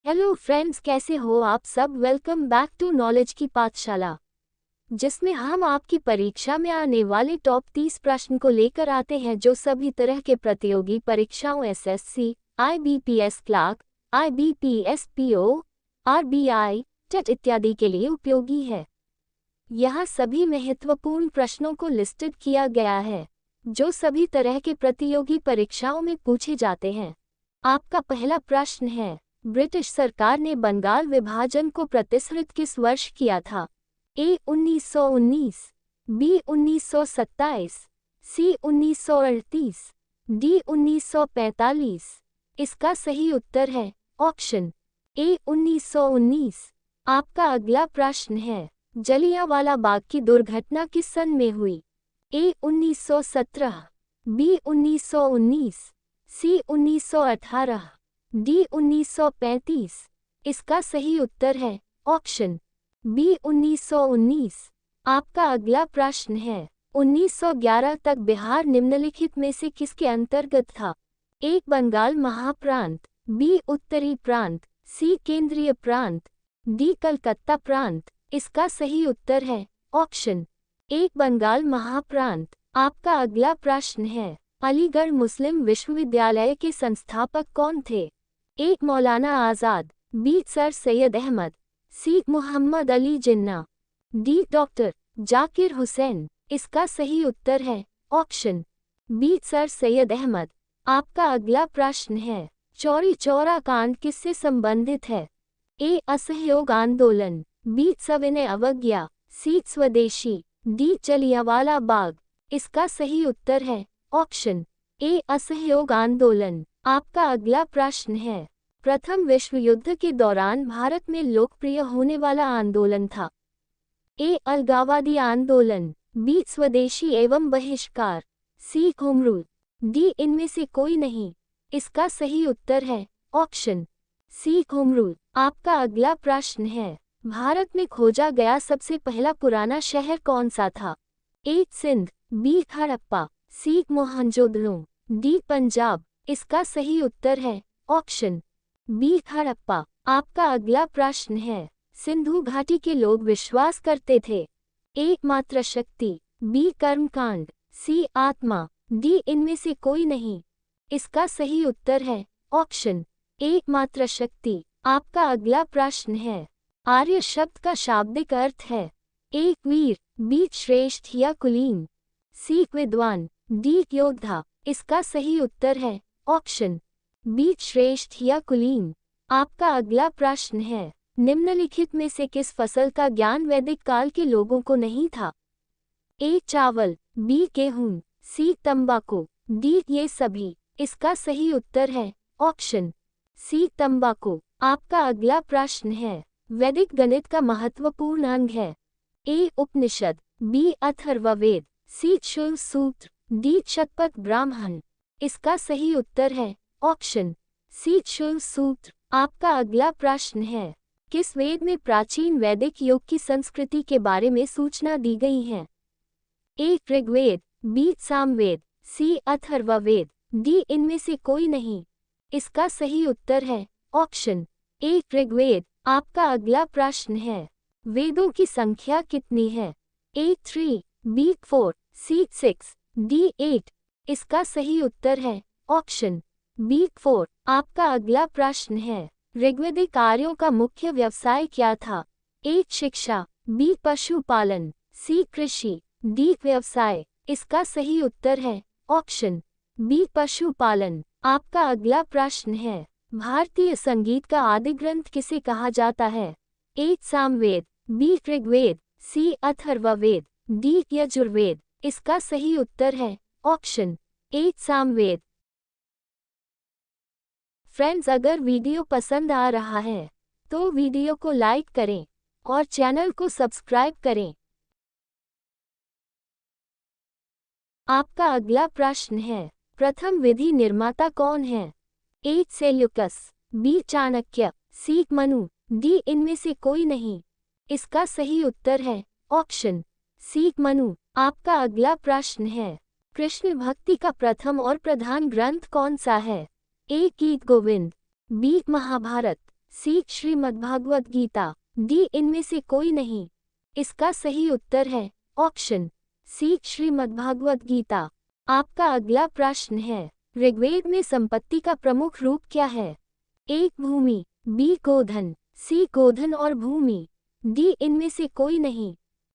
Hello friends, कैसे हो आप सब। वेलकम बैक टू नॉलेज की पाठशाला, जिसमें हम आपकी परीक्षा में आने वाले टॉप 30 प्रश्न को लेकर आते हैं जो सभी तरह के प्रतियोगी परीक्षाओं SSC, IBPS clerk, IBPS PO, RBI, TET इत्यादि के लिए उपयोगी है। यहाँ सभी महत्वपूर्ण प्रश्नों को लिस्टेड किया गया है जो सभी तरह के प्रतियोगी परीक्षाओं में पूछे जाते हैं। आपका पहला प्रश्न है, ब्रिटिश सरकार ने बंगाल विभाजन को प्रतिष्ठित किस वर्ष किया था? ए 1919, बी 1927, सी 1938, डी 1945। इसका सही उत्तर है ऑप्शन ए 1919। आपका अगला प्रश्न है, जलियांवाला बाग की दुर्घटना किस सन में हुई? ए 1917, बी 1919, सी 1918, डी 1935। इसका सही उत्तर है ऑप्शन बी 1919। आपका अगला प्रश्न है, 1911 तक बिहार निम्नलिखित में से किसके अंतर्गत था? ए बंगाल महाप्रांत, बी उत्तरी प्रांत, सी केंद्रीय प्रांत, डी कलकत्ता प्रांत। इसका सही उत्तर है ऑप्शन ए बंगाल महाप्रांत। आपका अगला प्रश्न है, अलीगढ़ मुस्लिम विश्वविद्यालय के संस्थापक कौन थे? A Maulana Azad, B sir Syed Ahmad, C Mohammad Ali Jinnah, D doctor Zakir Hussain. इसका सही उत्तर है option B sir Syed Ahmad. आपका अगला प्रश्न है, चौरी चौरा कांड किससे संबंधित है? ए असहयोग आंदोलन, बी सविनय अवज्ञा, सी स्वदेशी, डी जलियांवाला बाग। इसका सही उत्तर है ऑप्शन ए असहयोग आंदोलन। आपका अगला प्रश्न है, प्रथम विश्व युद्ध के दौरान भारत में लोकप्रिय होने वाला आंदोलन था? ए अलगाववादी आंदोलन, बी स्वदेशी एवं बहिष्कार, सी होम रूल, डी इनमें से कोई नहीं। इसका सही उत्तर है ऑप्शन सी होम रूल। आपका अगला प्रश्न है, भारत में खोजा गया सबसे पहला पुराना शहर कौन सा था? ए सिंध, बी हड़प्पा, सी मोहनजोदड़ो, डी पंजाब। इसका सही उत्तर है ऑप्शन बी हड़प्पा। आपका अगला प्रश्न है, सिंधु घाटी के लोग विश्वास करते थे? ए मात्र शक्ति, बी कर्मकांड, सी आत्मा, डी इनमें से कोई नहीं। इसका सही उत्तर है ऑप्शन ए मात्र शक्ति। आपका अगला प्रश्न है, आर्य शब्द का शाब्दिक अर्थ है? ए वीर, बी श्रेष्ठ या कुलीन, सी विद्वान, डी योद्धा। इसका सही उत्तर है ऑप्शन बी श्रेष्ठ या कुलीन। आपका अगला प्रश्न है, निम्नलिखित में से किस फसल का ज्ञान वैदिक काल के लोगों को नहीं था? ए चावल, बी गेहूं, सी तंबाकू, डी ये सभी। इसका सही उत्तर है ऑप्शन सी तंबाकू। आपका अगला प्रश्न है, वैदिक गणित का महत्वपूर्ण अंग है? ए उपनिषद, बी अथर्ववेद, सी शुल्ब सूत्र, डी शतपथ ब्राह्मण। इसका सही उत्तर है ऑप्शन सी शुल्ब सूत्र। आपका अगला प्रश्न है, किस वेद में प्राचीन वैदिक युग की संस्कृति के बारे में सूचना दी गई है? ए ऋग्वेद, बी सामवेद, सी अथर्ववेद, डी इनमें से कोई नहीं। इसका सही उत्तर है ऑप्शन ए ऋग्वेद। आपका अगला प्रश्न है, वेदों की संख्या कितनी है? ए 3, बी 4, सी 6, डी 8। इसका सही उत्तर है ऑप्शन बी 4। आपका अगला प्रश्न है, ऋग्वैदिक आर्यों का मुख्य व्यवसाय क्या था? ए शिक्षा, बी पशुपालन, सी कृषि, डी व्यवसाय। इसका सही उत्तर है ऑप्शन बी पशुपालन। आपका अगला प्रश्न है, भारतीय संगीत का आदि ग्रंथ किसे कहा जाता है? ए सामवेद, बी ऋग्वेद, सी अथर्ववेद, डी यजुर्वेद। इसका सही उत्तर है ऑप्शन ए सामवेद। फ्रेंड्स, अगर वीडियो पसंद आ रहा है तो वीडियो को लाइक करें और चैनल को सब्सक्राइब करें। आपका अगला प्रश्न है, प्रथम विधि निर्माता कौन है? ए सेल्यूकस, बी चाणक्य, सी मनु, डी इनमें से कोई नहीं। इसका सही उत्तर है ऑप्शन सी मनु। आपका अगला प्रश्न है, कृष्ण भक्ति का प्रथम और प्रधान ग्रंथ कौन सा है? ए गीत गोविंद, बी महाभारत, सी श्रीमद्भागवत गीता, डी इनमें से कोई नहीं। इसका सही उत्तर है ऑप्शन सी श्रीमद्भागवत गीता। आपका अगला प्रश्न है, ऋग्वेद में संपत्ति का प्रमुख रूप क्या है? एक भूमि, बी गोधन, सी गोधन और भूमि, डी इनमें से कोई नहीं।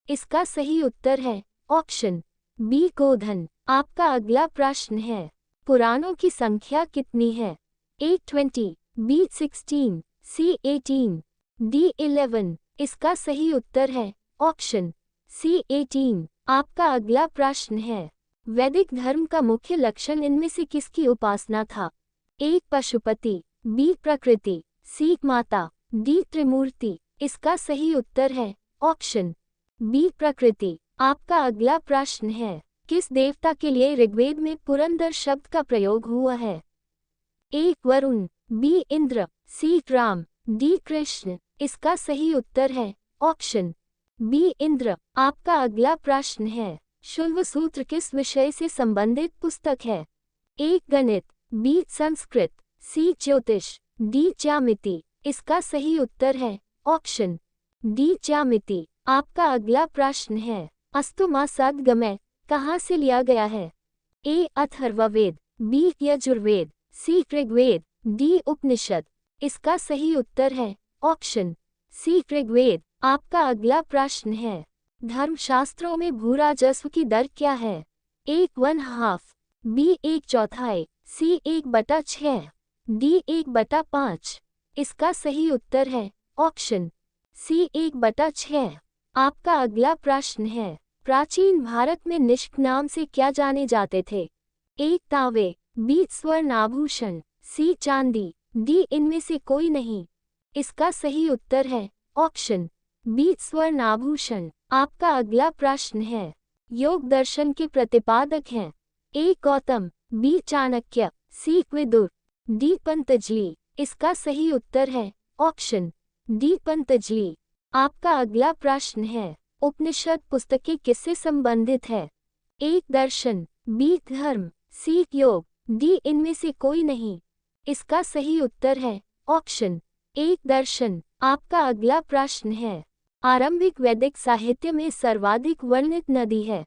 इसका सही उत्तर है ऑप्शन बी गोधन। आपका अगला प्रश्न है, पुराणों की संख्या कितनी है? ए 20, बी 16, सी 18, डी 11। इसका सही उत्तर है ऑप्शन सी 18। आपका अगला प्रश्न है, वैदिक धर्म का मुख्य लक्षण इनमें से किसकी उपासना था? एक पशुपति, बी प्रकृति, सी माता, डी त्रिमूर्ति। इसका सही उत्तर है ऑप्शन बी प्रकृति। आपका अगला प्रश्न है, किस देवता के लिए ऋग्वेद में पुरंदर शब्द का प्रयोग हुआ है? ए वरुण, बी इंद्र, सी राम, डी कृष्ण। इसका सही उत्तर है ऑप्शन बी इंद्र। आपका अगला प्रश्न है, शुल्ब सूत्र किस विषय से संबंधित पुस्तक है? ए गणित, बी संस्कृत, सी ज्योतिष, डी ज्यामिति। इसका सही उत्तर है ऑप्शन डी ज्यामिति। आपका अगला प्रश्न है, अस्तुमा सद्गमय कहाँ से लिया गया है? ए अथर्ववेद, बी यजुर्वेद, सी ऋग्वेद, डी उपनिषद। इसका सही उत्तर है ऑप्शन सी ऋग्वेद। आपका अगला प्रश्न है, धर्मशास्त्रों में भू राजस्व की दर क्या है? ए 1/2, बी 1/4, सी 1/6, डी 1/5। इसका सही उत्तर है ऑप्शन सी 1/6। आपका अगला प्रश्न है, प्राचीन भारत में निष्क नाम से क्या जाने जाते थे? ए तांबे, बी स्वर्ण आभूषण, सी चांदी, डी इनमें से कोई नहीं। इसका सही उत्तर है ऑप्शन बी स्वर्ण आभूषण। आपका अगला प्रश्न है, योग दर्शन के प्रतिपादक हैं? ए गौतम, बी चाणक्य, सी विदुर, डी पतंजलि। इसका सही उत्तर है ऑप्शन डी पतंजलि। आपका अगला प्रश्न है, उपनिषद पुस्तकें किससे संबंधित है? ए दर्शन, बी धर्म, सी योग, डी इनमें से कोई नहीं। इसका सही उत्तर है ऑप्शन ए दर्शन। आपका अगला प्रश्न है, आरंभिक वैदिक साहित्य में सर्वाधिक वर्णित नदी है?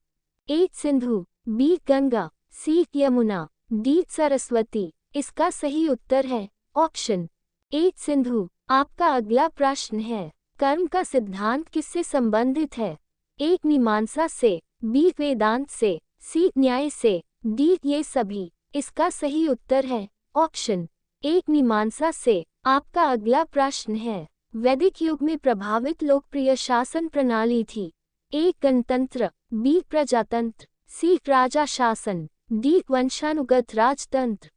ए सिंधु, बी गंगा, सी यमुना, डी सरस्वती। इसका सही उत्तर है ऑप्शन ए सिंधु। आपका अगला प्रश्न है, कर्म का सिद्धांत किससे संबंधित है? ए मीमांसा से, बी वेदांत से, सी न्याय से, डी ये सभी। इसका सही उत्तर है ऑप्शन ए मीमांसा से। आपका अगला प्रश्न है, वैदिक युग में प्रभावित लोकप्रिय शासन प्रणाली थी? ए गणतंत्र, बी प्रजातंत्र, सी राजा शासन, डी वंशानुगत राजतंत्र।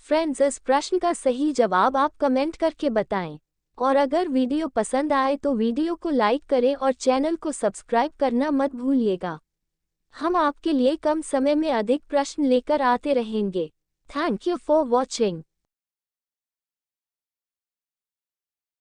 फ्रेंड्स, इस प्रश्न का सही जवाब आप कमेंट करके बताएं। और अगर वीडियो पसंद आए तो वीडियो को लाइक करें और चैनल को सब्सक्राइब करना मत भूलिएगा। हम आपके लिए कम समय में अधिक प्रश्न लेकर आते रहेंगे। Thank you for watching.